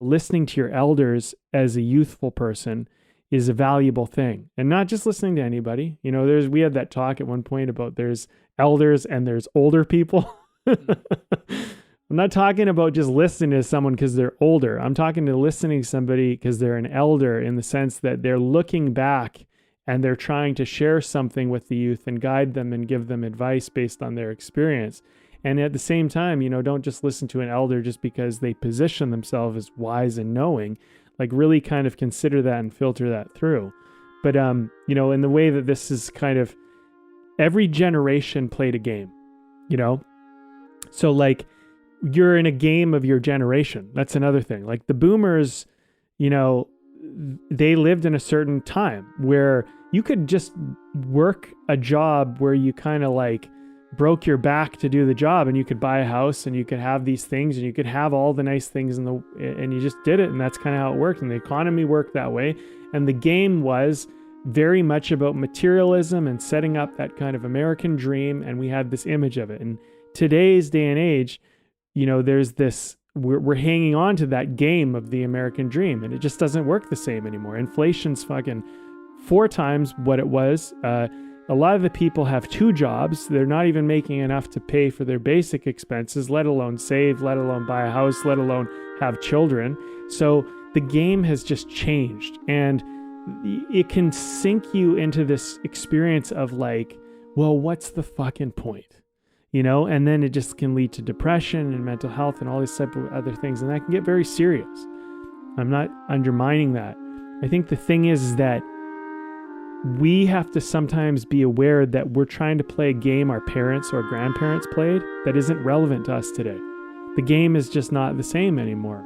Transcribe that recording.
listening to your elders as a youthful person is a valuable thing, and not just listening to anybody. You know, we had that talk at one point about there's elders and there's older people. I'm not talking about just listening to someone because they're older. I'm talking to listening to somebody because they're an elder, in the sense that they're looking back and they're trying to share something with the youth and guide them and give them advice based on their experience. And at the same time, you know, don't just listen to an elder just because they position themselves as wise and knowing. Like, really kind of consider that and filter that through. But, you know, in the way that this is kind of, every generation played a game, you know? So like, you're in a game of your generation. That's another thing. Like the boomers, you know, they lived in a certain time where you could just work a job where you kind of like broke your back to do the job, and you could buy a house and you could have these things and you could have all the nice things and you just did it. And that's kind of how it worked. And the economy worked that way. And the game was very much about materialism and setting up that kind of American dream. And we had this image of it. And today's day and age, you know, there's this, we're hanging on to that game of the American dream, and it just doesn't work the same anymore. Inflation's fucking 4 times what it was. A lot of the people have 2 jobs. They're not even making enough to pay for their basic expenses, let alone save, let alone buy a house, let alone have children. So the game has just changed, and it can sink you into this experience of like, well, what's the fucking point? You know, and then it just can lead to depression and mental health and all these type of other things. And that can get very serious. I'm not undermining that. I think the thing is that we have to sometimes be aware that we're trying to play a game our parents or grandparents played that isn't relevant to us today. The game is just not the same anymore.